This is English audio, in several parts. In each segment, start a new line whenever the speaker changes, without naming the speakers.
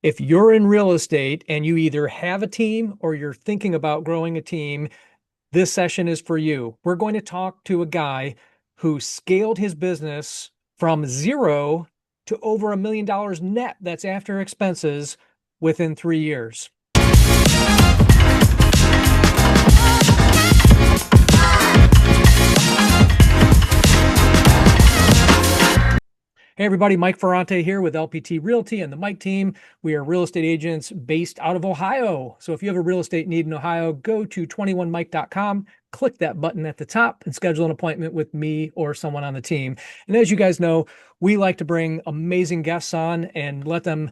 If you're in real estate and you either have a team or you're thinking about growing a team, this session is for you. We're going to talk to a guy who scaled his business from zero to over $1 million net. That's after expenses within 3 years. Hey everybody, Mike Ferrante here with LPT Realty and the Mike team. We are real estate agents based out of Ohio. So if you have a real estate need in Ohio, go to 21mike.com, click that button at the top and schedule an appointment with me or someone on the team. And as you guys know, we like to bring amazing guests on and let them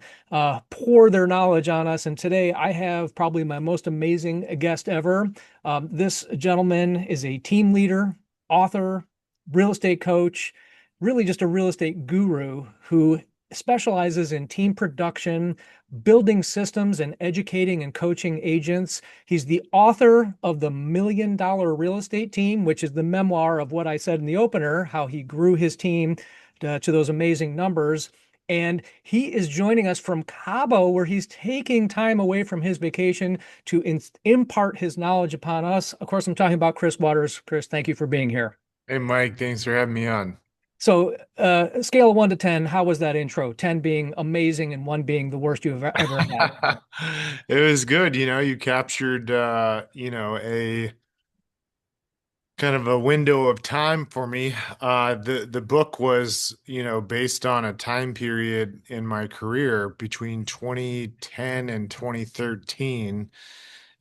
pour their knowledge on us. And today I have probably my most amazing guest ever. This gentleman is a team leader, author, real estate coach, really just a real estate guru who specializes in team production, building systems, and educating and coaching agents. He's the author of The $1 Million Real Estate Team, which is the memoir of what I said in the opener, how he grew his team to those amazing numbers. And he is joining us from Cabo, where he's taking time away from his vacation to impart his knowledge upon us. Of course, I'm talking about Chris Waters. Chris, thank you for being here.
Hey Mike, thanks for having me on.
So, scale of 1 to 10, how was that intro? 10 being amazing and one being the worst you've ever had.
It was good, you captured a kind of a window of time for me. The book was, based on a time period in my career between 2010 and 2013.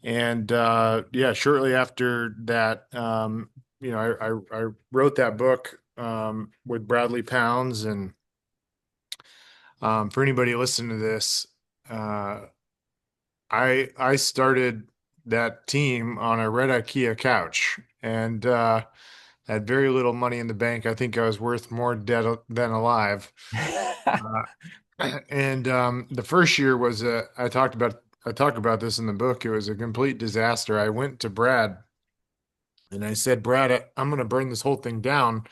And yeah, shortly after that, I wrote that book with Bradley Pounds. And for anybody listening to this, uh, I started that team on a red IKEA couch and had very little money in the bank. I think I was worth more dead than alive. And the first year was I talk about this in the book. It was a complete disaster. I went to Brad and I said, Brad, I'm going to burn this whole thing down.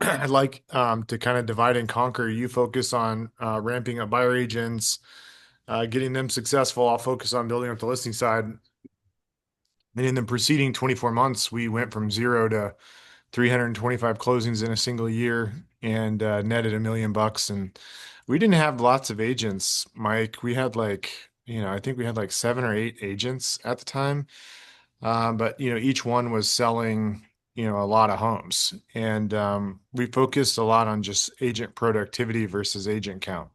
I'd like to kind of divide and conquer. You focus on ramping up buyer agents, getting them successful. I'll focus on building up the listing side. And in the preceding 24 months, we went from zero to 325 closings in a single year and netted $1 million. And we didn't have lots of agents, Mike. We had I think we had like 7 or 8 agents at the time. But each one was selling, a lot of homes. And we focused a lot on just agent productivity versus agent count.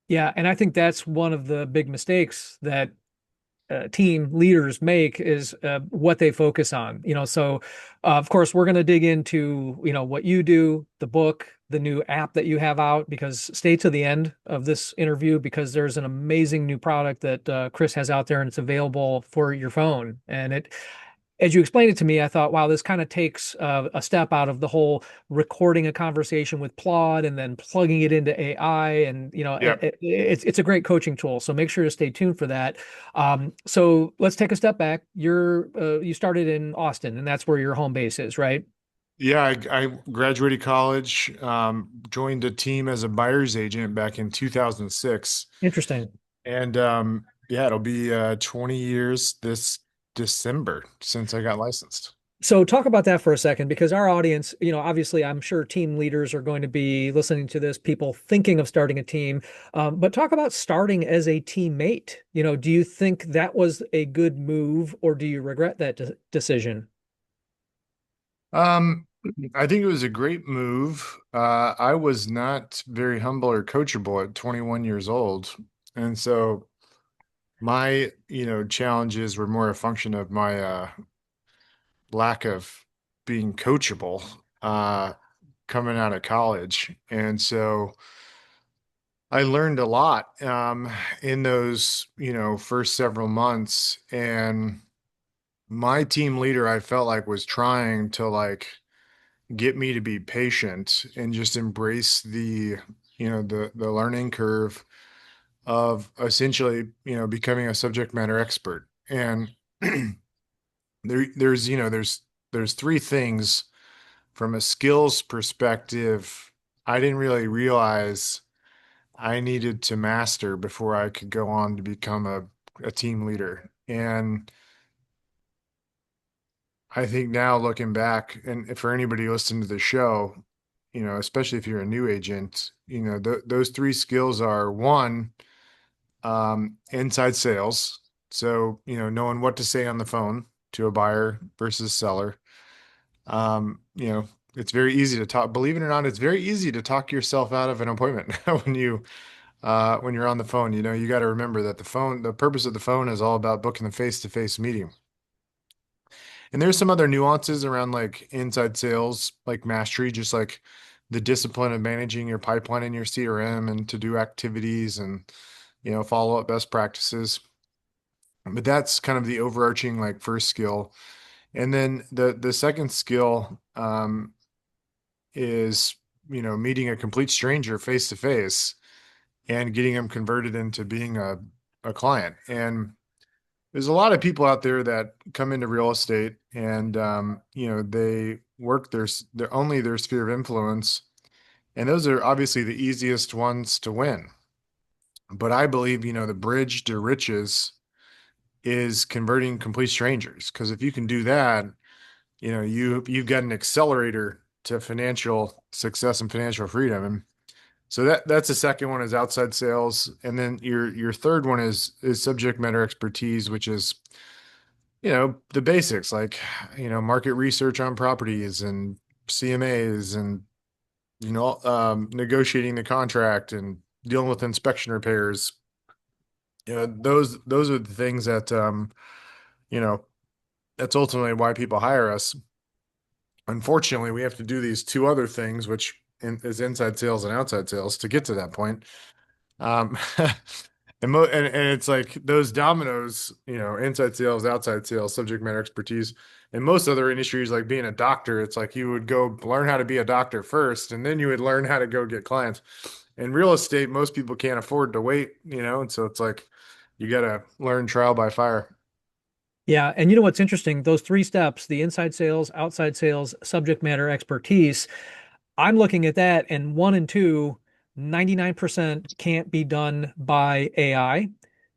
Yeah, and I think that's one of the big mistakes that team leaders make is what they focus on. So of course we're going to dig into what you do, the book, the new app that you have out, because stay to the end of this interview because there's an amazing new product that Chris has out there and it's available for your phone. And it, as you explained it to me, I thought, wow, this kind of takes a step out of the whole recording a conversation with Claude and then plugging it into AI. And,
Yeah.
it's a great coaching tool. So make sure to stay tuned for that. So let's take a step back. You started in Austin, and that's where your home base is, right?
Yeah, I graduated college, joined a team as a buyer's agent back in 2006.
Interesting.
And yeah, it'll be 20 years this December since I got licensed.
So talk about that for a second, because our audience, obviously I'm sure team leaders are going to be listening to this, people thinking of starting a team. But talk about starting as a teammate. Do you think that was a good move or do you regret that decision?
Um, I think it was a great move. I was not very humble or coachable at 21 years old. And so my, challenges were more a function of my lack of being coachable coming out of college. And so I learned a lot in those, first several months. And my team leader, I felt like was trying to get me to be patient and just embrace the learning curve of essentially, becoming a subject matter expert. And there's 3 things from a skills perspective I didn't really realize I needed to master before I could go on to become a team leader. And I think now looking back, and for anybody listening to the show, especially if you're a new agent, those three skills are one, inside sales. So, knowing what to say on the phone to a buyer versus seller. Um, you know, it's very easy to talk, believe it or not, it's very easy to talk yourself out of an appointment when you're on the phone. You got to remember that the purpose of the phone is all about booking the face-to-face meeting. And there's some other nuances around like inside sales, like mastery, just like the discipline of managing your pipeline in your CRM and to do activities and, follow up best practices. But that's kind of the overarching like first skill. And then the second skill is, meeting a complete stranger face to face and getting them converted into being a client. And there's a lot of people out there that come into real estate and they work their only their sphere of influence, and those are obviously the easiest ones to win. But I believe, the bridge to riches is converting complete strangers. Because if you can do that, you've got an accelerator to financial success and financial freedom. And so that's the second one is outside sales. And then your third one is subject matter expertise, which is the basics like, market research on properties and CMAs and, negotiating the contract and dealing with inspection repairs. Those are the things that, you know, that's ultimately why people hire us. Unfortunately, we have to do these two other things, is inside sales and outside sales to get to that point. Um, and it's like those dominoes, inside sales, outside sales, subject matter expertise. In most other industries, like being a doctor, it's like you would go learn how to be a doctor first, and then you would learn how to go get clients. In real estate, most people can't afford to wait, and so it's like you got to learn trial by fire.
Yeah, and you know what's interesting? Those three steps, the inside sales, outside sales, subject matter expertise, I'm looking at that, and one and two, 99% can't be done by AI.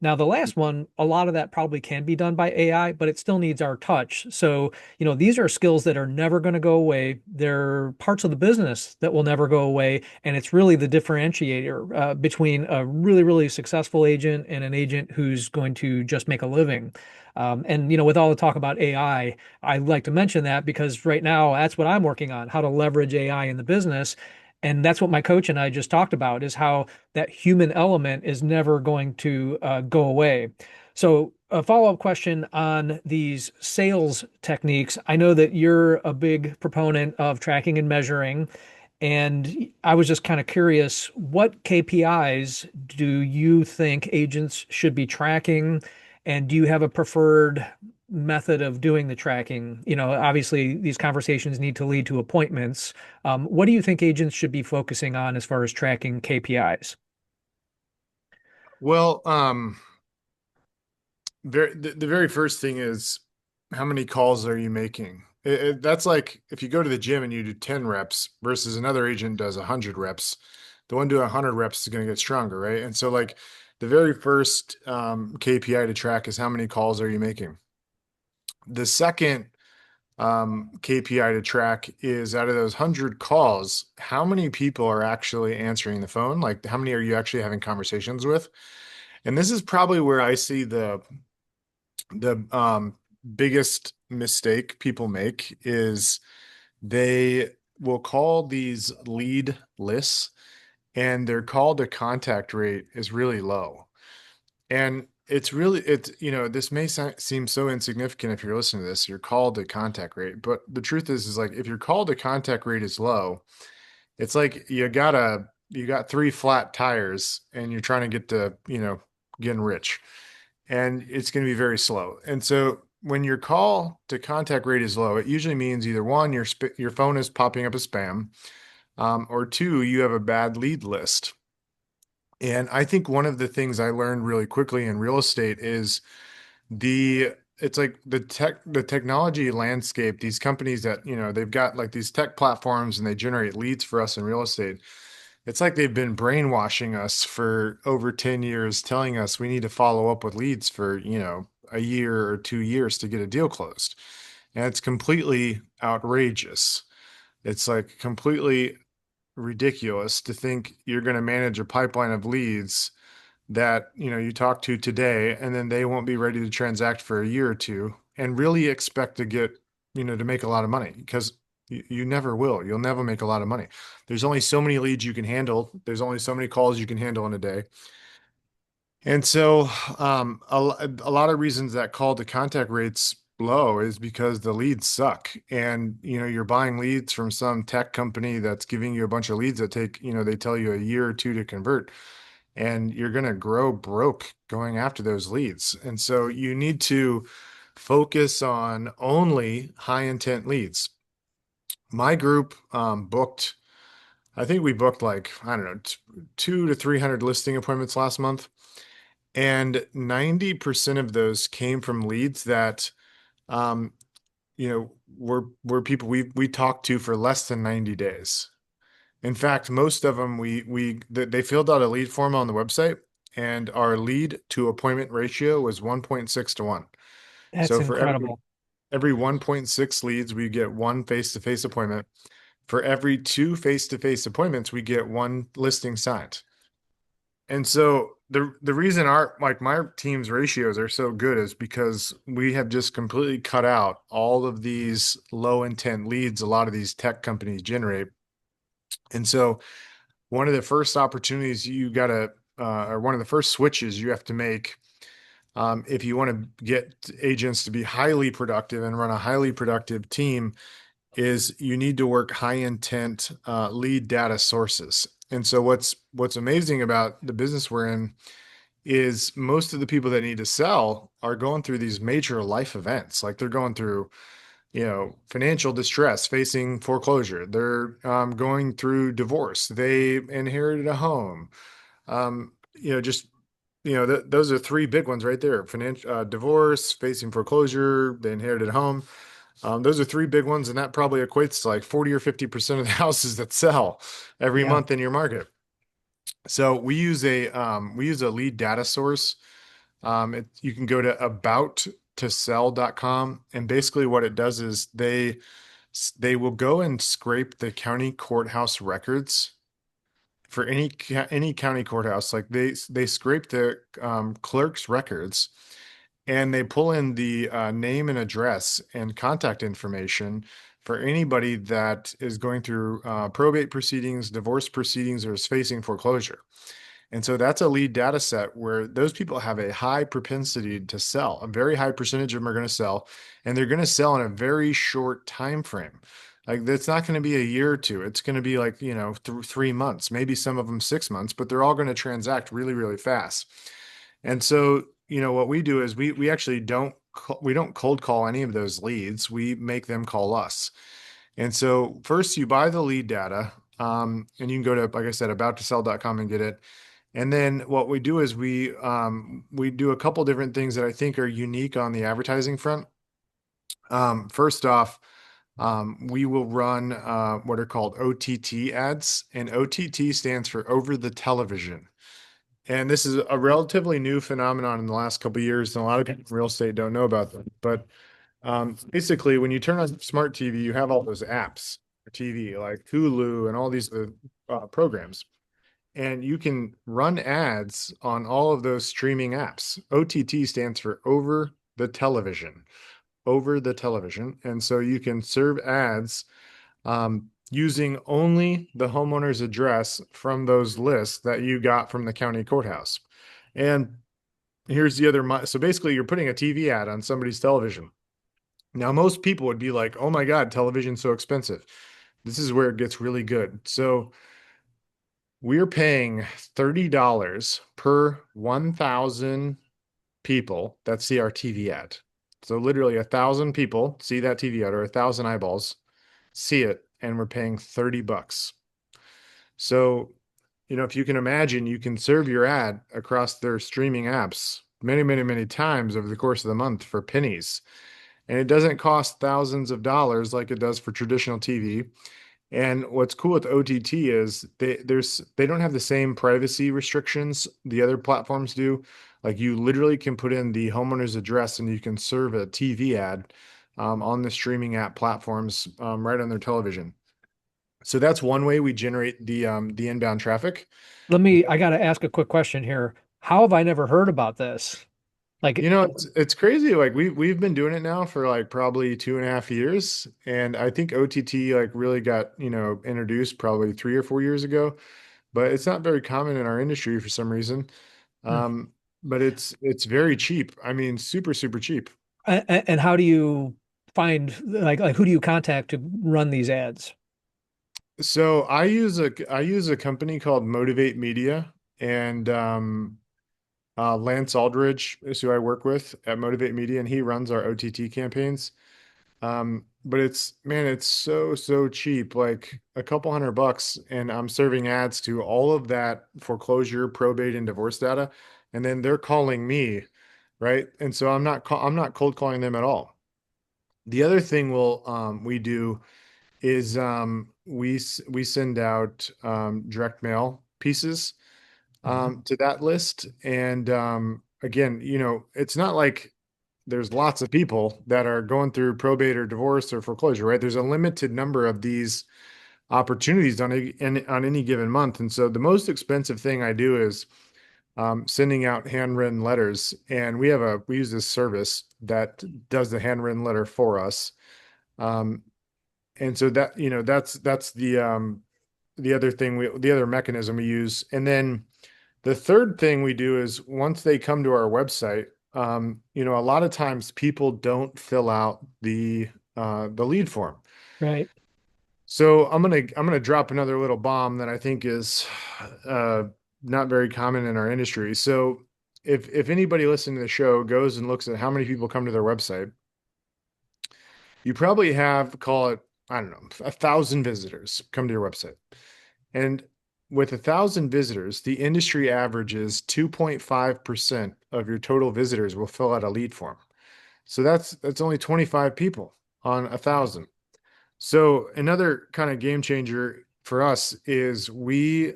Now, the last one, a lot of that probably can be done by AI, but it still needs our touch. So, these are skills that are never going to go away. They're parts of the business that will never go away. And it's really the differentiator between a really, really successful agent and an agent who's going to just make a living. And with all the talk about AI, I'd like to mention that because right now that's what I'm working on, how to leverage AI in the business. And that's what my coach and I just talked about is how that human element is never going to go away. So a follow-up question on these sales techniques. I know that you're a big proponent of tracking and measuring. And I was just kind of curious, what KPIs do you think agents should be tracking? And do you have a preferred method of doing the tracking? Obviously, these conversations need to lead to appointments. What do you think agents should be focusing on as far as tracking KPIs?
Well, the very first thing is how many calls are you making? That's like if you go to the gym and you do 10 reps versus another agent does 100 reps, the one doing 100 reps is going to get stronger, right? And so, like, the very first KPI to track is how many calls are you making? The second KPI to track is out of those 100 calls, how many people are actually answering the phone? Like, how many are you actually having conversations with? And this is probably where I see the biggest mistake people make is they will call these lead lists and their call to contact rate is really low. And this may seem so insignificant if you're listening to this, your call to contact rate. But the truth is like if your call to contact rate is low, it's like you got three flat tires and you're trying to get to, getting rich, and it's going to be very slow. And so when your call to contact rate is low, it usually means either one, your phone is popping up as spam, or two, you have a bad lead list. And I think one of the things I learned really quickly in real estate is it's like the technology landscape, these companies that, they've got like these tech platforms and they generate leads for us in real estate. it's like they've been brainwashing us for over 10 years, telling us we need to follow up with leads for, a year or 2 years to get a deal closed. And it's completely outrageous. It's like completely ridiculous to think you're going to manage a pipeline of leads that, you talk to today and then they won't be ready to transact for a year or two and really expect to get, to make a lot of money because you never will. You'll never make a lot of money. There's only so many leads you can handle. There's only so many calls you can handle in a day. And so, a lot of reasons that call to contact rates low is because the leads suck. And, you're buying leads from some tech company that's giving you a bunch of leads that take, they tell you a year or two to convert. And you're going to grow broke going after those leads. And so you need to focus on only high intent leads. My group booked, I think we booked like, I don't know, 200 to 300 listing appointments last month. And 90% of those came from leads that, um, were people we talked to for less than 90 days. In fact, most of them they filled out a lead form on the website, and our lead to appointment ratio was 1.6 to 1.
That's
So for every
incredible.
every 1.6 leads, we get one face-to-face appointment. For every two face-to-face appointments, we get one listing signed. And so the reason my team's ratios are so good is because we have just completely cut out all of these low intent leads a lot of these tech companies generate. And so one of the first opportunities you gotta or one of the first switches you have to make if you want to get agents to be highly productive and run a highly productive team is you need to work high intent lead data sources. And so what's amazing about the business we're in is most of the people that need to sell are going through these major life events. Like they're going through, financial distress, facing foreclosure. They're going through divorce. They inherited a home. Just those are three big ones right there: financial divorce, facing foreclosure, they inherited a home. Those are three big ones, and that probably equates to like 40 or 50% of the houses that sell every
Yeah.
month in your market. So we use a lead data source. You can go to abouttosell.com, and basically what it does is they will go and scrape the county courthouse records for any county courthouse. Like they scrape the clerk's records, and they pull in the name and address and contact information for anybody that is going through probate proceedings, divorce proceedings, or is facing foreclosure. And so that's a lead data set where those people have a high propensity to sell. A very high percentage of them are going to sell, and they're going to sell in a very short time frame. Like that's not going to be a year or two. It's going to be like, 3 months, maybe some of them 6 months, but they're all going to transact really, really fast. And so, what we do is we actually we don't cold call any of those leads. We make them call us. And so first you buy the lead data, and you can go to, like I said, abouttosell.com and get it. And then what we do is we do a couple different things that I think are unique on the advertising front. First off, we will run what are called OTT ads, and OTT stands for over the television. And this is a relatively new phenomenon in the last couple of years, and a lot of people in real estate don't know about them. But basically, when you turn on smart TV, you have all those apps for TV, like Hulu and all these programs, and you can run ads on all of those streaming apps. OTT stands for over the television, over the television. And so you can serve ads using only the homeowner's address from those lists that you got from the county courthouse. And here's the other, so basically you're putting a TV ad on somebody's television. Now, most people would be like, oh my God, television's so expensive. This is where it gets really good. So we're paying $30 per 1,000 people that see our TV ad. So literally 1,000 people see that TV ad, or 1,000 eyeballs see it, and we're paying $30. So, if you can imagine, you can serve your ad across their streaming apps many, many, many times over the course of the month for pennies. And it doesn't cost thousands of dollars like it does for traditional TV. And what's cool with OTT is they don't have the same privacy restrictions the other platforms do. Like you literally can put in the homeowner's address and you can serve a TV ad on the streaming app platforms right on their television. So that's one way we generate the inbound traffic.
I got to ask a quick question here. How have I never heard about this? Like,
It's crazy. Like we've been doing it now for like probably 2.5 years, and I think OTT like really got introduced probably 3 or 4 years ago. But it's not very common in our industry for some reason.
hmm.
But it's very cheap. I mean, super, super cheap.
And how do you find like who do you contact to run these ads?
So I use a company called Motivate Media, and Lance Aldridge is who I work with at Motivate Media, and he runs our OTT campaigns. But it's so, so cheap, like a couple $100, and I'm serving ads to all of that foreclosure, probate, and divorce data, and then they're calling me, right? And so I'm not cold calling them at all. The other thing we do is we send out direct mail pieces
Mhm.
to that list, and again, it's not like there's lots of people that are going through probate or divorce or foreclosure, right? There's a limited number of these opportunities on any given month. And so the most expensive thing I do is sending out handwritten letters. And we use this service that does the handwritten letter for us. Um, and so that's the other mechanism we use. And then the third thing we do is once they come to our website, a lot of times people don't fill out the lead form.
Right.
So I'm gonna drop another little bomb that I think is uh, not very common in our industry. So if anybody listening to the show goes and looks at how many people come to their website, you probably have, call it, I don't know, 1,000 visitors come to your website. And with 1,000 visitors, the industry average is 2.5% of your total visitors will fill out a lead form. So that's only 25 people on 1,000. So another kind of game changer for us is we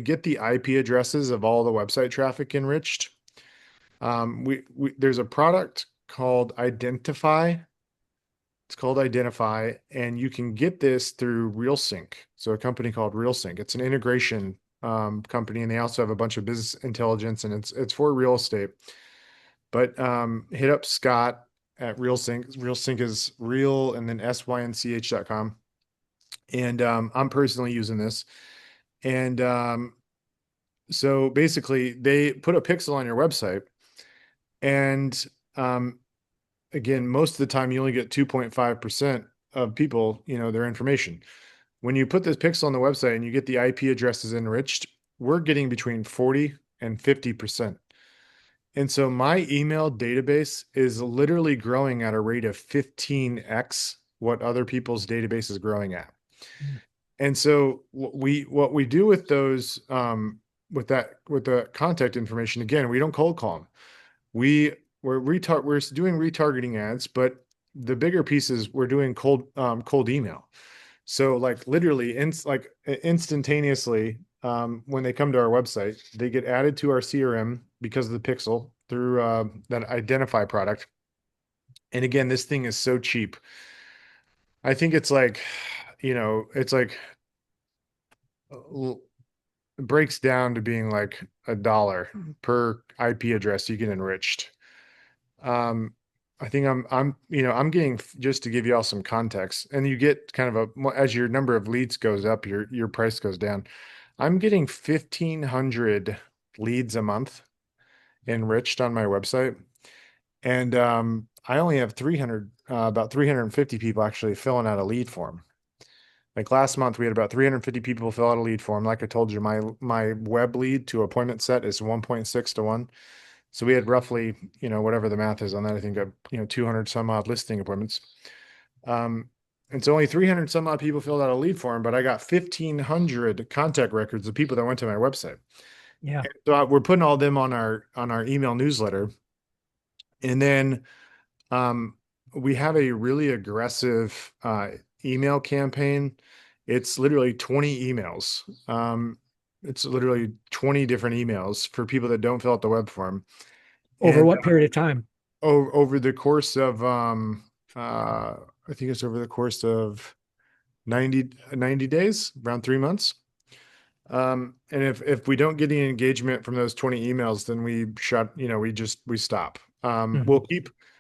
get the IP addresses of all the website traffic enriched. We there's a product called Identify. It's called Identify, and you can get this through RealSync. So a company called RealSync. It's an integration company, and they also have a bunch of business intelligence, and it's for real estate. But hit up Scott at RealSync. RealSync is real and then synch.com. And I'm personally using this. And so basically, they put a pixel on your website, and um, again, most of the time you only get 2.5% of people, their information. When you put this pixel on the website and you get the IP addresses enriched, we're getting between 40 and 50%. And so my email database is literally growing at a rate of 15x what other people's database is growing at. And so what we do with those with the contact information, again, we don't cold call them. We we're doing retargeting ads, but the bigger piece is we're doing cold email. So like literally instantaneously, when they come to our website, they get added to our CRM because of the pixel through that Identify product. And again, this thing is so cheap. I think it's like, it's like it breaks down to being like $1 per IP address you get enriched. Um, I think I'm getting, just to give you all some context, and you get kind of as your number of leads goes up, your price goes down. I'm getting 1,500 leads a month enriched on my website, and I only have about 350 people actually filling out a lead form. Like last month, we had about 350 people fill out a lead form. Like I told you, my web lead to appointment set is 1.6 to 1. So we had roughly, whatever the math is on that, I think 200 some odd listing appointments. Um, and so only 300 some odd people filled out a lead form, but I got 1,500 contact records of people that went to my website.
Yeah.
And so we're putting all them on our email newsletter, and then um, we have a really aggressive email campaign, it's literally 20 emails. It's literally 20 different emails for people that don't fill out the web form.
Over
And
what period of time?
over the course of I think it's over the course of 90 days, around 3 months. And if we don't get any engagement from those 20 emails, then we shut, we stop.
Mhm.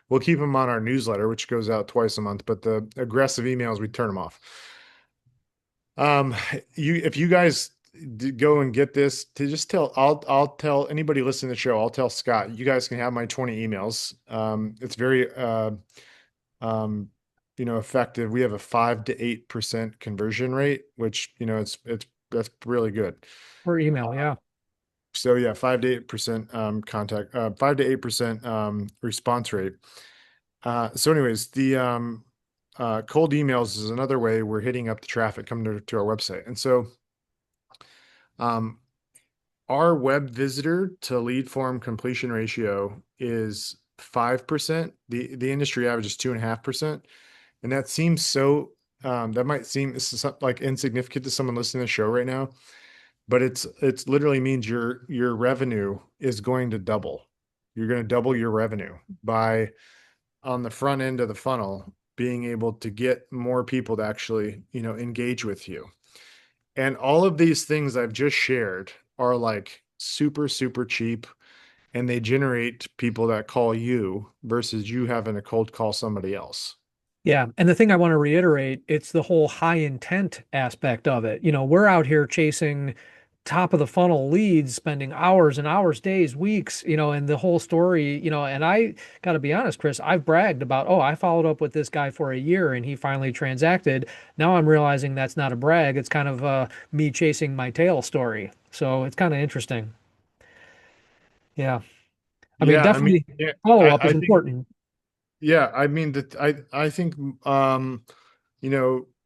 We'll keep them on our newsletter, which goes out twice a month, but the aggressive emails, we turn them off. Um, if you guys go and get this, to just tell, I'll tell anybody listening to the show, I'll tell Scott, you guys can have my 20 emails. It's very, um, effective. We have a 5 to 8% conversion rate, which, that's really good.
Per email, yeah.
So yeah, 5 to 8% contact, 5 to 8% response rate. So anyways, the cold emails is another way we're hitting up the traffic coming to our website. And so um, our web visitor to lead form completion ratio is 5%. The industry average is 2.5%. And that seems so that might seem like insignificant to someone listening to the show right now, but it's literally means your revenue is going to double. You're going to double your revenue by on the front end of the funnel being able to get more people to actually, engage with you. And all of these things I've just shared are like super, super cheap and they generate people that call you versus you having to cold call somebody else.
Yeah. And the thing I want to reiterate, it's the whole high intent aspect of it. We're out here chasing top of the funnel leads, spending hours and hours, days, weeks, and the whole story, and I got to be honest, Chris, I've bragged about, oh, I followed up with this guy for a year and he finally transacted. Now I'm realizing that's not a brag. It's kind of me chasing my tail story. So it's kind of interesting. Yeah. I mean,
Yeah, I mean,
definitely
yeah,
follow up
I
is
think
important.
yeah, I mean that I think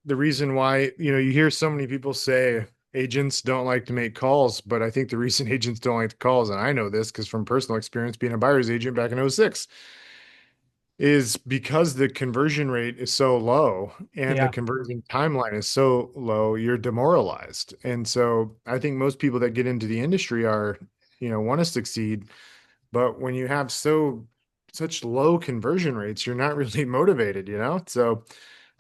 the reason why, you hear so many people say agents don't like to make calls, but I think the reason agents don't like the calls, and I know this because from personal experience being a buyer's agent back in '06, is because the conversion rate is so low and the
Yeah.
conversion timeline is so low, you're demoralized. And so I think most people that get into the industry are, want to succeed, but when you have such low conversion rates, you're not really motivated. So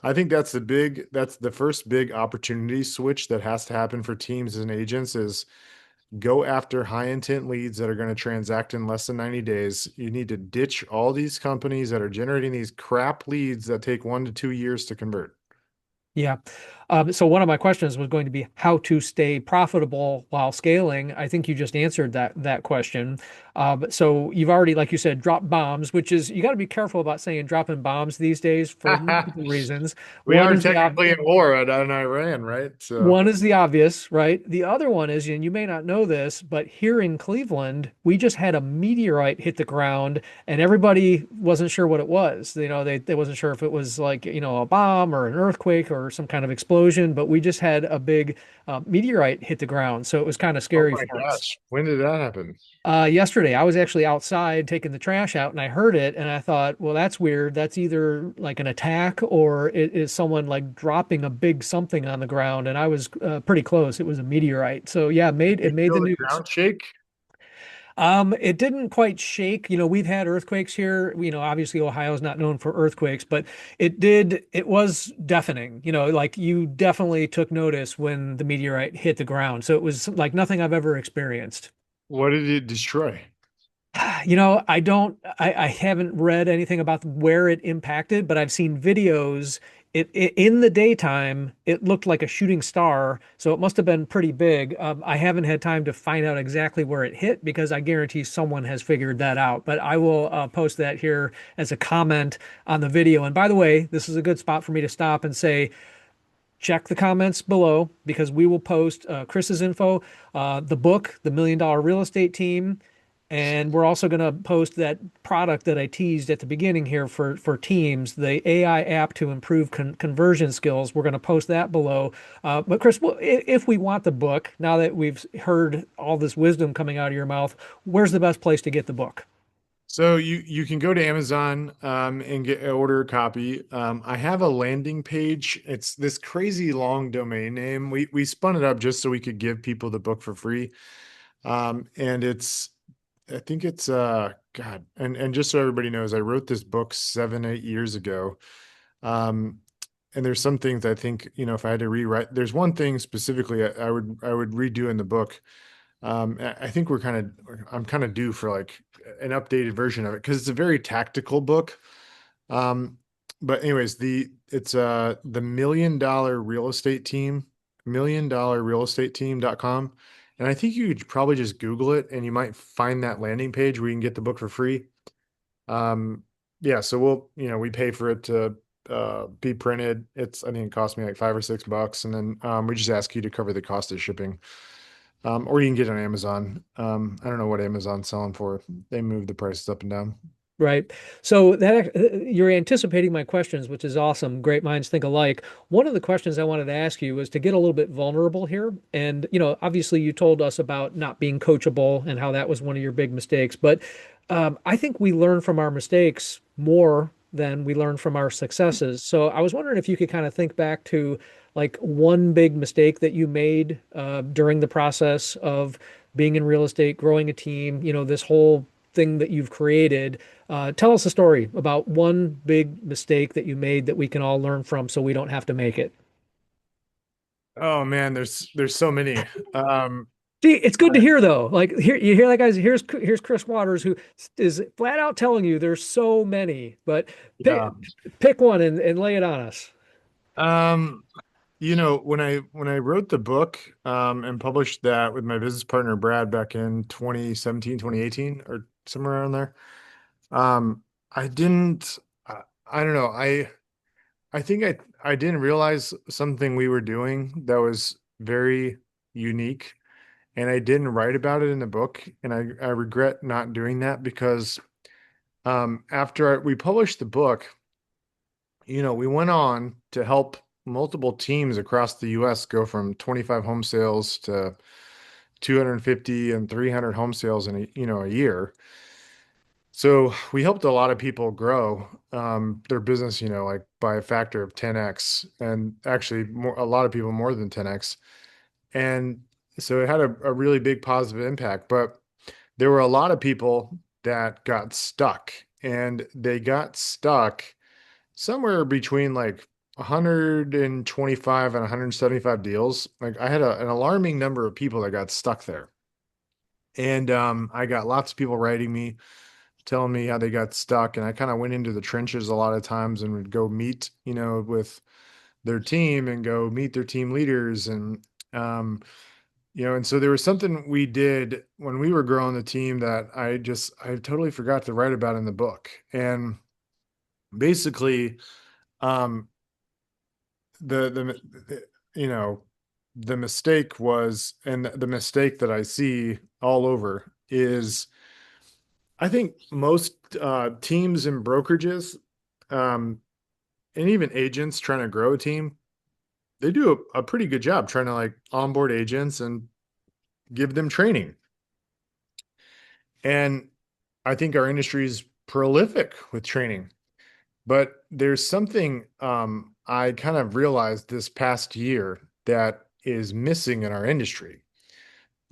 I think that's the first big opportunity switch that has to happen for teams and agents is go after high intent leads that are going to transact in less than 90 days. You need to ditch all these companies that are generating these crap leads that take 1 to 2 years to convert.
Yeah. So one of my questions was going to be how to stay profitable while scaling. I think you just answered that question. So you've already, like you said, dropped bombs, which is you got to be careful about saying dropping bombs these days for multiple reasons.
We
One
are
is the
technically at war on Iran, right? So
one is the obvious, right? The other one is, and you may not know this, but here in Cleveland, we just had a meteorite hit the ground and everybody wasn't sure what it was. They wasn't sure if it was like, a bomb or an earthquake or some kind of explosion, but we just had a big meteorite hit the ground. So it was kind of
oh
scary
my
for us.
gosh, when did that happen?
Yesterday, I was actually outside taking the trash out and I heard it and I thought, well, that's weird. That's either like an attack or it is someone like dropping a big something on the ground. And I was pretty close. It was a meteorite. So yeah,
Did
it
you
made
feel
the
the
news.
ground shake?
It didn't quite shake. We've had earthquakes here. Obviously Ohio's not known for earthquakes, but it was deafening. Like you definitely took notice when the meteorite hit the ground. So it was like nothing I've ever experienced.
What did it destroy?
I haven't read anything about where it impacted, but I've seen videos. It in the daytime, it looked like a shooting star, so it must have been pretty big. I haven't had time to find out exactly where it hit because I guarantee someone has figured that out. But I will post that here as a comment on the video. And by the way, this is a good spot for me to stop and say, check the comments below because we will post Chris's info, the book, The $1 Million Real Estate Team, and we're also going to post that product that I teased at the beginning here for teams, the AI app to improve conversion skills. We're going to post that below. But Chris, if we want the book, now that we've heard all this wisdom coming out of your mouth, where's the best place to get the book?
So you can go to Amazon and get order a copy. I have a landing page. It's this crazy long domain name. We spun it up just so we could give people the book for free. And it's I think it's God, and just so everybody knows, I wrote this book 7, 8 years ago. Um, and there's some things I think, if I had to rewrite, there's one thing specifically I would redo in the book. I think I'm kind of due for like an updated version of it because it's a very tactical book. Um, but anyways, the $1 million real estate team, $1 million realestateteam.com. And I think you could probably just Google it and you might find that landing page where you can get the book for free. Um, yeah, so we pay for it to be printed. I think it cost me like $5 or $6, and then we just ask you to cover the cost of shipping. Or you can get it on Amazon. I don't know what Amazon's selling for. They move the prices up and down.
Right. So that you're anticipating my questions, which is awesome. Great minds think alike. One of the questions I wanted to ask you was to get a little bit vulnerable here. And, obviously you told us about not being coachable and how that was one of your big mistakes. But I think we learn from our mistakes more than we learn from our successes. So I was wondering if you could kind of think back to like one big mistake that you made during the process of being in real estate, growing a team, this whole thing that you've created. Tell us a story about one big mistake that you made that we can all learn from so we don't have to make it.
Oh man, there's so many. Um,
See, it's good to
I,
hear though. Like here, you hear that, guys. Here's Chris Waters, who is flat out telling you there's so many, but
yeah.
pick pick one and lay it on us.
Um, when I wrote the book and published that with my business partner Brad back in 2017, 2018, or somewhere around there, I didn't I don't know. I think I didn't realize something we were doing that was very unique, and I didn't write about it in the book, and I regret not doing that because after we published the book, we went on to help multiple teams across the US go from 25 home sales to 250 and 300 home sales in a year. So we helped a lot of people grow their business, like by a factor of 10x, and actually a lot of people more than 10x. And so it had a really big positive impact, but there were a lot of people that got stuck, and they got stuck somewhere between like 125 and 175 deals. Like I had an alarming number of people that got stuck there. And I got lots of people writing me, telling me how they got stuck. And I kind of went into the trenches a lot of times and would go meet, with their team and go meet their team leaders. Um, and so there was something we did when we were growing the team that I totally forgot to write about in the book. And basically, um, the the mistake was, and the mistake that I see all over is, I think most teams and brokerages, um, and even agents trying to grow a team, they do a pretty good job trying to like onboard agents and give them training. And I think our industry is prolific with training. But there's something I kind of realized this past year that is missing in our industry.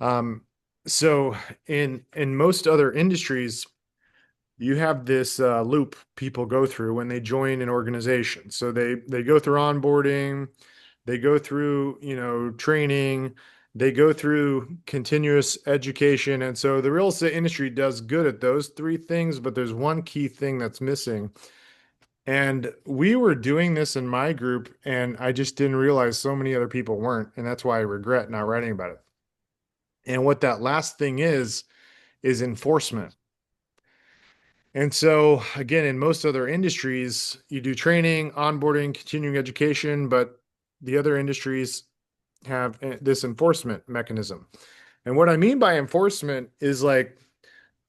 Um, so in most other industries, you have this loop people go through when they join an organization. So they go through onboarding, they go through, training, they go through continuous education. And so the real estate industry does good at those three things, but there's one key thing that's missing, and we were doing this in my group, and I just didn't realize so many other people weren't. And that's why I regret not writing about it. And what that last thing is enforcement. And so, again, in most other industries, you do training, onboarding, continuing education, but the other industries have this enforcement mechanism. And what I mean by enforcement is like,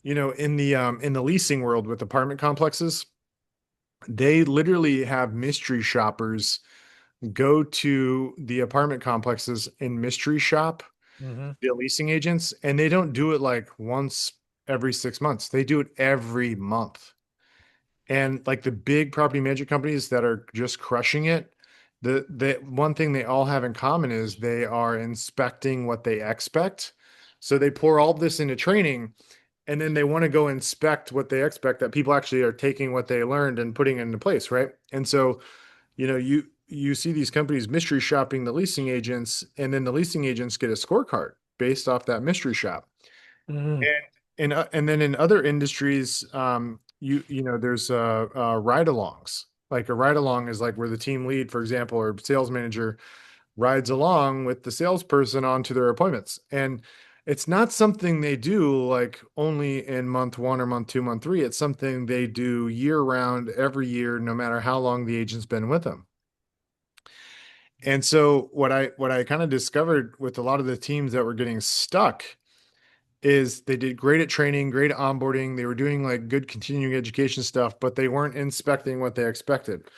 in the leasing world with apartment complexes, they literally have mystery shoppers go to the apartment complexes and mystery shop
Hmm.
the leasing agents, and they don't do it like once every 6 months. They do it every month. And like the big property management companies that are just crushing it, the one thing they all have in common is they are inspecting what they expect. So they pour all this into training, and then they want to go inspect what they expect that people actually are taking what they learned and putting it into place, right? And so, you see these companies mystery shopping the leasing agents, and then the leasing agents get a scorecard based off that mystery shop.
Mm.
And then in other industries, there's ride-alongs. Like a ride-along is like where the team lead, for example, or sales manager rides along with the salesperson onto their appointments. And it's not something they do like only in month one or month two, month three. It's something they do year round, every year, no matter how long the agent's been with them. And so what I kind of discovered with a lot of the teams that were getting stuck is they did great at training, great at onboarding. They were doing like good continuing education stuff, but they weren't inspecting what they expected.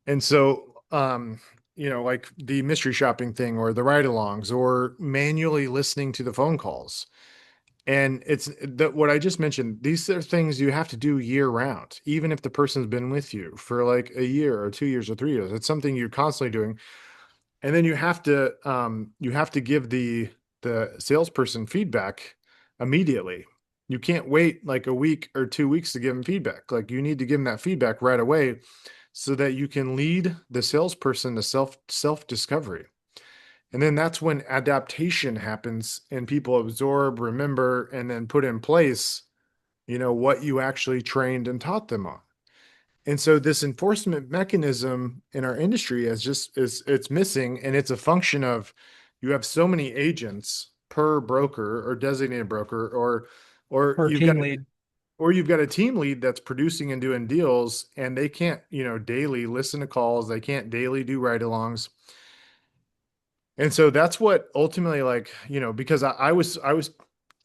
And so, like the mystery shopping thing or the ride-alongs or manually listening to the phone calls. And it's that what I just mentioned, these are things you have to do year round, even if the person's been with you for like a year or 2 years or 3 years. It's something you're constantly doing. And then you have to give the salesperson feedback immediately. You can't wait like a week or 2 weeks to give them feedback. Like you need to give them that feedback right away so that you can lead the salesperson to self discovery. And then that's when adaptation happens and people absorb, remember, and then put in place, what you actually trained and taught them on. And so this enforcement mechanism in our industry is it's missing, and it's a function of you have so many agents per broker or designated broker, or
Or
you've got
team lead.
or you've got a team lead that's producing and doing deals, and they can't, daily listen to calls, they can't daily do ride-alongs. And so that's what ultimately, like, because I was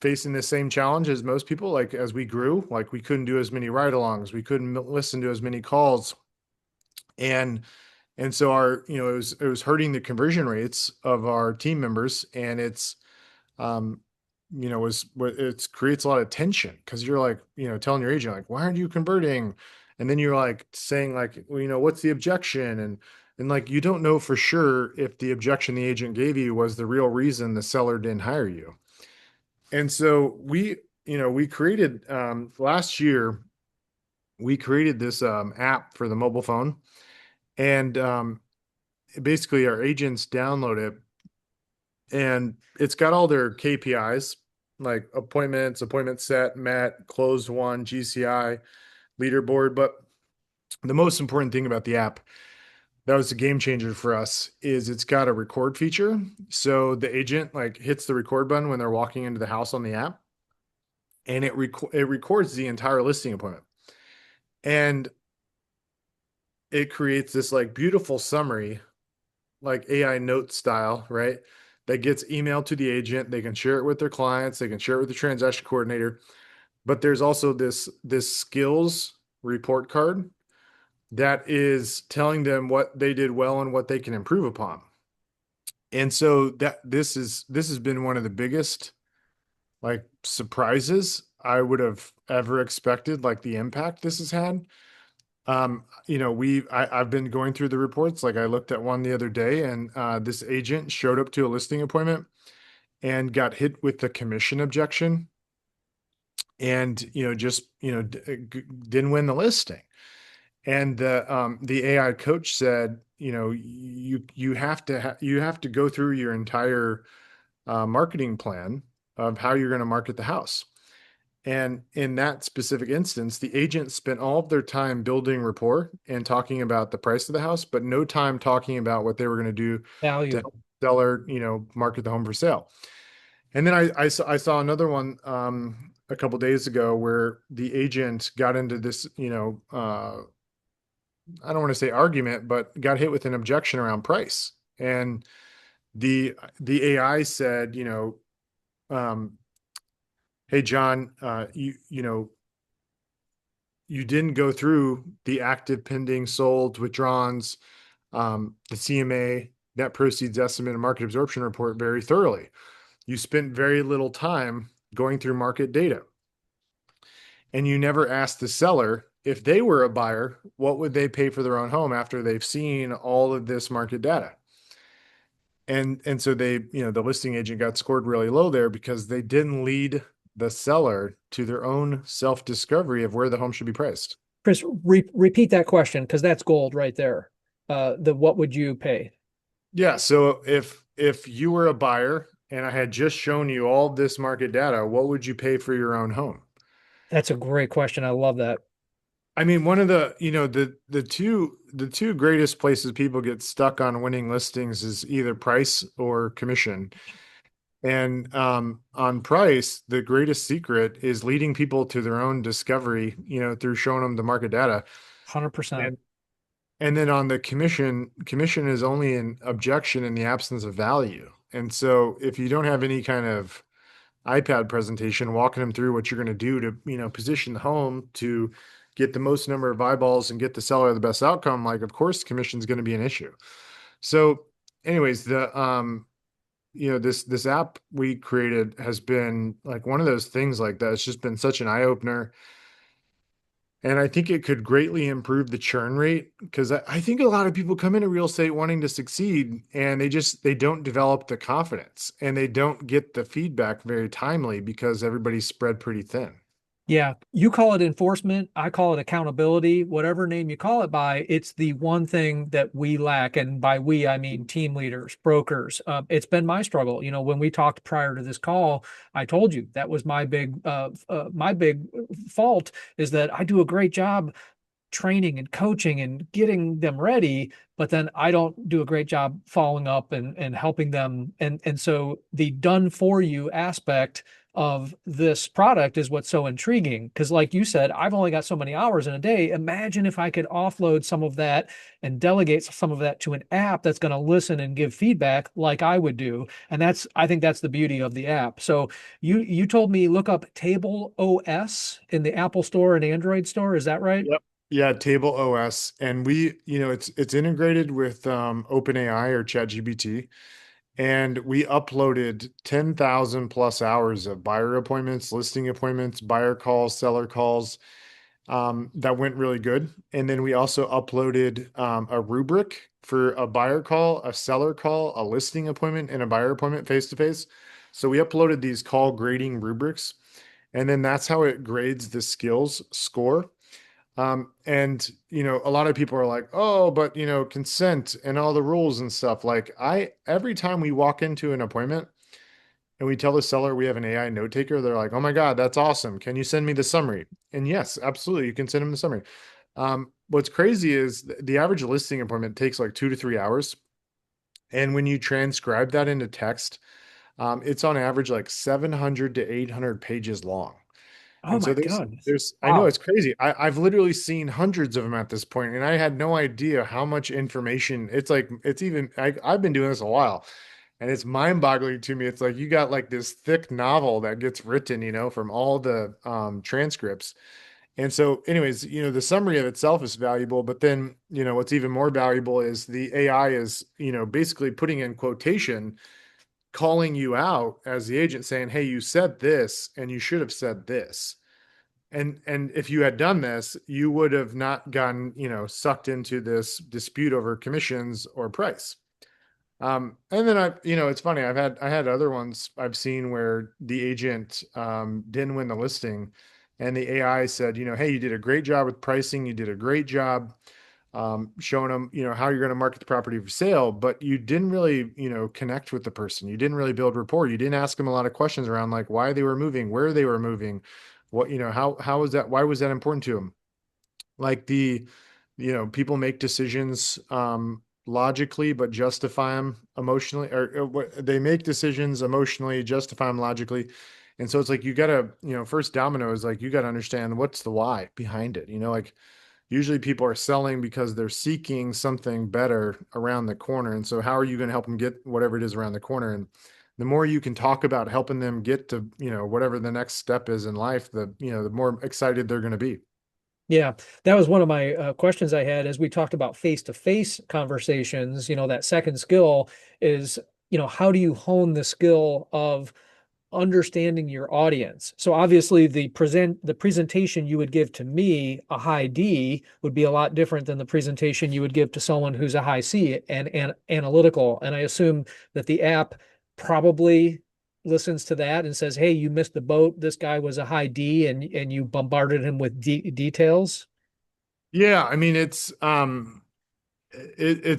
facing the same challenge as most people, like as we grew, like we couldn't do as many ride-alongs, we couldn't listen to as many calls. And so it was hurting the conversion rates of our team members, and um was what it creates a lot of tension because you're like, telling your agent like, why aren't you converting? And then you're like saying like, well, what's the objection? And like you don't know for sure if the objection the agent gave you was the real reason the seller didn't hire you. And so we created last year we created this app for the mobile phone, and basically our agents download it, and it's got all their KPIs like appointments, appointment set, met, closed one, GCI, leaderboard. But the most important thing about the app that was a game changer for us is it's got a record feature. So the agent like hits the record button when they're walking into the house on the app, and it records the entire listing appointment. And it creates this like beautiful summary, like AI note style, right? That gets emailed to the agent. They can share it with their clients. They can share it with the transaction coordinator. But there's also this skills report card that is telling them what they did well and what they can improve upon. And so that this has been one of the biggest like surprises I would have ever expected, like the impact this has had. I've been going through the reports. Like I looked at one the other day, and this agent showed up to a listing appointment and got hit with the commission objection, and just didn't win the listing. And the AI coach said, you have to go through your entire marketing plan of how you're going to market the house. And in that specific instance, the agent spent all of their time building rapport and talking about the price of the house, but no time talking about what they were going to do to
Value.
help the seller, market the home for sale. And then I saw another one a couple days ago where the agent got into this, I don't want to say argument, but got hit with an objection around price. And the AI said, um, hey John, you didn't go through the active pending sold withdrawns, the CMA, net proceeds estimate, and market absorption report very thoroughly. You spent very little time going through market data. and you never ask the seller if they were a buyer, what would they pay for their own home after they've seen all of this market data? And so they, the listing agent got scored really low there because they didn't lead the seller to their own self-discovery of where the home should be priced.
Chris, repeat that question because that's gold right there. The what would you pay?
Yeah, so if you were a buyer and I had just shown you all this market data, what would you pay for your own home?
That's a great question. I love that.
I mean, one of the, the two greatest places people get stuck on winning listings is either price or commission. And on price, the greatest secret is leading people to their own discovery, through showing them the market data.
100%.
And and then on the commission is only an objection in the absence of value. And so if you don't have any kind of iPad presentation walking them through what you're going to do to, position the home to get the most number of eyeballs and get the seller the best outcome, like of course commission is going to be an issue. So anyways, this app we created has been like one of those things like that. It's just been such an eye opener. And I think it could greatly improve the churn rate because I think a lot of people come into real estate wanting to succeed and they don't develop the confidence and they don't get the feedback very timely because everybody's spread pretty thin.
Yeah, you call it enforcement, I call it accountability, whatever name you call it by, it's the one thing that we lack. And by we, I mean team leaders, brokers. It's been my struggle. When we talked prior to this call, I told you that was my big fault is that I do a great job training and coaching and getting them ready, but then I don't do a great job following up and helping them. And so the done for you aspect of this product is what's so intriguing. Because like you said, I've only got so many hours in a day. Imagine if I could offload some of that and delegate some of that to an app that's going to listen and give feedback like I would do. And I think that's the beauty of the app. So you told me look up TableOS in the Apple Store and Android store. Is that right?
Yep. Yeah, TableOS, and it's integrated with OpenAI or ChatGPT, and we uploaded 10,000 plus hours of buyer appointments, listing appointments, buyer calls, seller calls. That went really good. And then we also uploaded a rubric for a buyer call, a seller call, a listing appointment, and a buyer appointment face to face. So we uploaded these call grading rubrics, and then that's how it grades the skills score. And a lot of people are like, oh, but consent and all the rules and stuff. Like every time we walk into an appointment and we tell the seller we have an AI note taker, they're like, oh my God, that's awesome. Can you send me the summary? And yes, absolutely. You can send them the summary. What's crazy is the average listing appointment takes like 2 to 3 hours. And when you transcribe that into text, it's on average like 700 to 800 pages long.
Oh
And so
my
there's
goodness.
there's I know
Wow.
it's crazy. I've literally seen hundreds of them at this point, and I had no idea how much information. It's like I've been doing this a while, and it's mind-boggling to me. It's like you got like this thick novel that gets written, from all the transcripts. And so, anyways, the summary of itself is valuable, but then, what's even more valuable is the AI is, basically putting in quotation, calling you out as the agent saying, hey, you said this and you should have said this. And if you had done this, you would have not gotten, sucked into this dispute over commissions or price. And then it's funny. I had other ones I've seen where the agent didn't win the listing, and the AI said, hey, you did a great job with pricing. You did a great job showing them, how you're going to market the property for sale, but you didn't really, connect with the person. You didn't really build rapport. You didn't ask them a lot of questions around like why they were moving, where they were moving, what, how was that, why was that important to them? Like people make decisions logically, but justify them emotionally, or they make decisions emotionally, justify them logically. And so it's like you gotta, first domino is like you gotta understand what's the why behind it. Like usually people are selling because they're seeking something better around the corner. And so how are you going to help them get whatever it is around the corner? And the more you can talk about helping them get to, whatever the next step is in life, the more excited they're going to be.
Yeah, that was one of my questions I had as we talked about face-to-face conversations. That second skill is, how do you hone the skill of understanding your audience. So obviously the presentation you would give to me, a high D, would be a lot different than the presentation you would give to someone who's a high C and analytical. And I assume that the app probably listens to that and says, "Hey, you missed the boat. This guy was a high D, and you bombarded him with details."
Yeah, I mean it's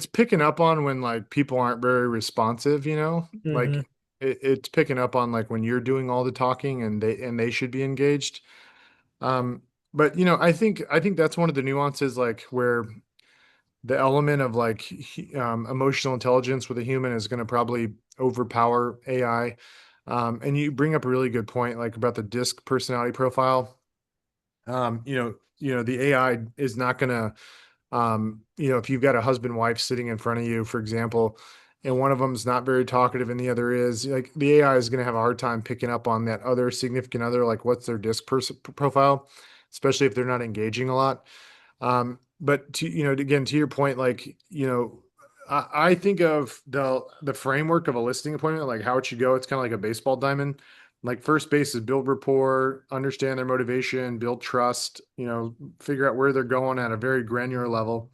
picking up on when like people aren't very responsive, you know?
Mm-hmm.
Like it's picking up on like when you're doing all the talking and they should be engaged. Um, but you know, I think that's one of the nuances like where the element of like emotional intelligence with a human is going to probably overpower AI. And you bring up a really good point like about the disc personality profile. The AI is not going to if you've got a husband wife sitting in front of you, for example, and one of them's not very talkative and the other is, like the AI is going to have a hard time picking up on that other significant other, like what's their profile, especially if they're not engaging a lot. But again, to your point, like, I think of the framework of a listing appointment, like how it should go. It's kind of like a baseball diamond. Like first base is build rapport, understand their motivation, build trust, figure out where they're going at a very granular level.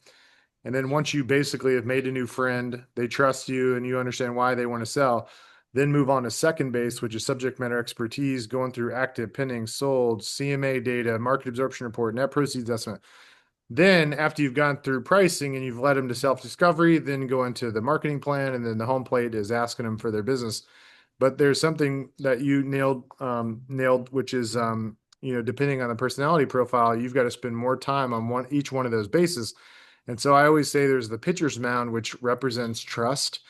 And then once you basically have made a new friend, they trust you and you understand why they want to sell, then move on to second base, which is subject matter expertise, going through active, pending, sold, CMA data, market absorption report, net proceeds estimate. Then, after you've gone through pricing and you've led them to self-discovery, then go into the marketing plan, and then the home plate is asking them for their business. But there's something that you nailed, which is, depending on the personality profile, you've got to spend more time on each one of those bases. And so I always say there's the pitcher's mound, which represents trust.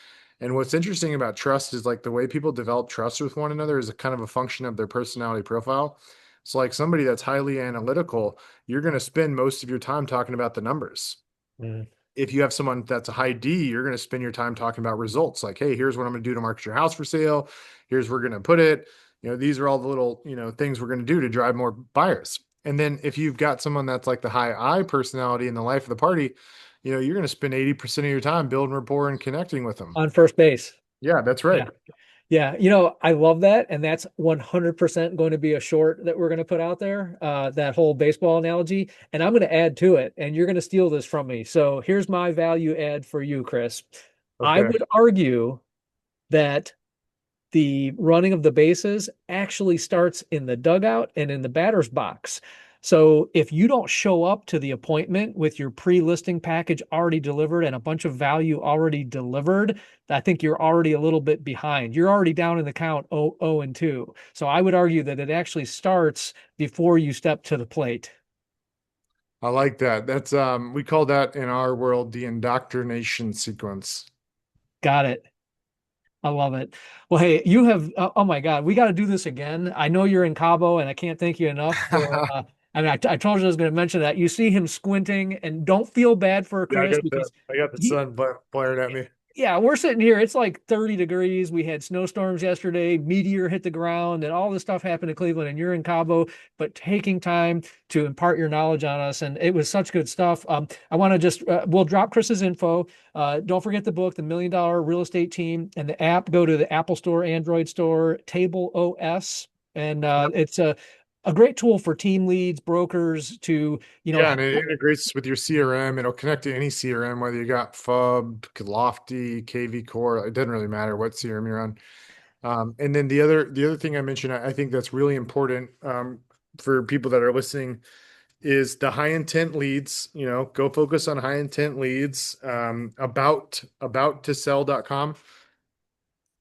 And what's interesting about trust is like the way people develop trust with one another is a kind of a function of their personality profile. So, like somebody that's highly analytical, you're going to spend most of your time talking about the numbers.
Mm.
If you have someone that's a high D, you're going to spend your time talking about results. Like, hey, here's what I'm going to do to market your house for sale. Here's where we're going to put it. These are all the little, things we're going to do to drive more buyers. And then if you've got someone that's like the high I personality in the life of the party, you're going to spend 80% of your time building rapport and connecting with them.
On first base.
Yeah, that's right.
Yeah. Yeah, I love that. And that's 100% going to be a short that we're going to put out there, that whole baseball analogy. And I'm going to add to it, and you're going to steal this from me. So here's my value add for you, Chris. I
Okay.
would argue that the running of the bases actually starts in the dugout and in the batter's box. So if you don't show up to the appointment with your pre-listing package already delivered and a bunch of value already delivered, I think you're already a little bit behind. You're already down in the count 0 and 2. So I would argue that it actually starts before you step to the plate.
I like that. That's we call that in our world the indoctrination sequence.
Got it. I love it. Well, hey, you have, oh my God, we got to do this again. I know you're in Cabo and I can't thank you enough for, I mean, I told you I was going to mention that. You see him squinting and don't feel bad for
Yeah,
Chris because
I got the
he,
sun blaring at me.
yeah, we're sitting here. It's like 30 degrees. We had snowstorms yesterday, meteor hit the ground, and all this stuff happened in Cleveland. And you're in Cabo, but taking time to impart your knowledge on us. And it was such good stuff. I want to just, we'll drop Chris's info. Don't forget the book, The $1 Million Real Estate Team, and the app. Go to the Apple Store, Android Store, TableOS. And it's a great tool for team leads, brokers to,
Yeah, and it integrates with your CRM. It'll connect to any CRM, whether you got FUB, Lofty, KV Core. It doesn't really matter what CRM you're on. And then the other thing I mentioned, I think that's really important for people that are listening is the high intent leads. Go focus on high intent leads. About to sell.com.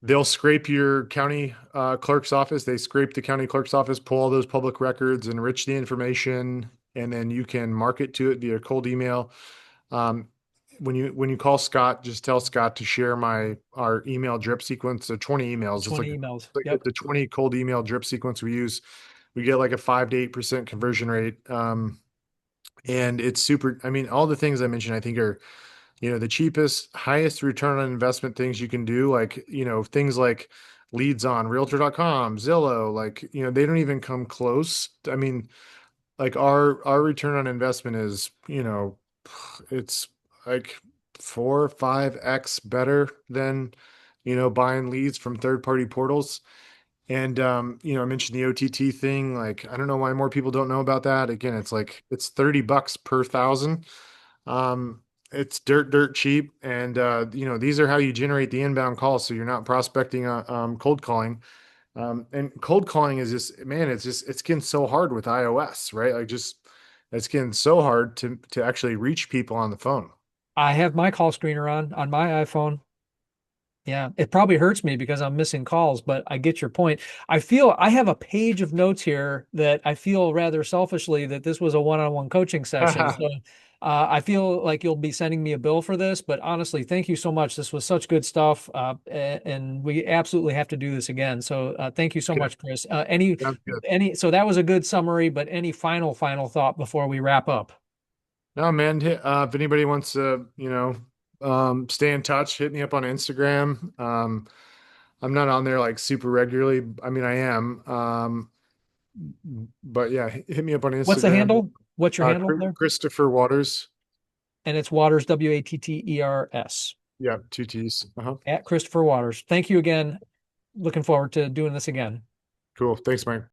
They'll scrape your county clerk's office. They scrape the county clerk's office, pull all those public records, enrich the information, and then you can market to it via cold email. Um, when you call Scott, just tell Scott to share our email drip sequence. So 20 emails. It's
20 emails.
like
Yep.
the 20 cold email drip sequence we use. We get like a 5 to 8% conversion rate. And it's super. I mean, all the things I mentioned, I think are the cheapest, highest return on investment things you can do, like, things like leads on realtor.com, Zillow, like, they don't even come close. I mean, like our return on investment is, it's like 4 or 5x better than, buying leads from third party portals. And I mentioned the OTT thing. Like, I don't know why more people don't know about that. Again, it's like it's $30 per thousand. Um, it's dirt cheap. And these are how you generate the inbound calls. So you're not prospecting cold calling. And cold calling is just, man, it's getting so hard with iOS, right? Like just it's getting so hard to actually reach people on the phone.
I have my call screener on my iPhone. Yeah, it probably hurts me because I'm missing calls, but I get your point. I feel I have a page of notes here that I feel rather selfishly that this was a one-on-one coaching session. So I feel like you'll be sending me a bill for this, but honestly, thank you so much. This was such good stuff, and we absolutely have to do this again. So thank you so
Okay,
much, Chris. Any
sounds good.
any so that was a good summary, but any final thought before we wrap up?
No, man, if anybody wants to, stay in touch, hit me up on Instagram. I'm not on there like super regularly. I mean, I am. But yeah, hit me up on
What's the
Instagram.
handle? What's your handle there?
Christopher Waters.
And it's Waters, Watters.
Yeah, two T's. Uh-huh.
At Christopher Waters. Thank you again. Looking forward to doing this again.
Cool. Thanks, Mike.